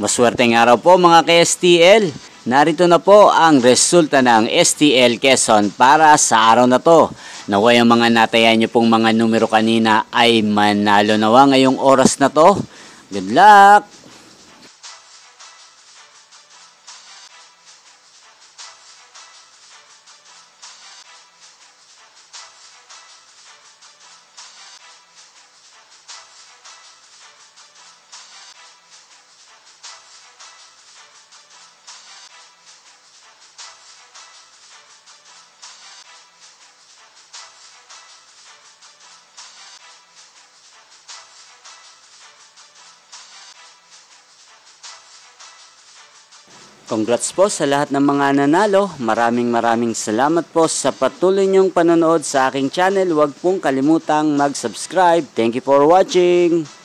Maswerteng araw po mga ka-STL. Narito na po ang resulta ng STL Quezon para sa araw na to. Naway ang mga natayan nyo pong mga numero kanina ay manalo nawa ngayong oras na to. Good luck! Congrats po sa lahat ng mga nanalo. Maraming salamat po sa patuloy niyong panonood sa aking channel. Huwag pong kalimutang mag-subscribe. Thank you for watching.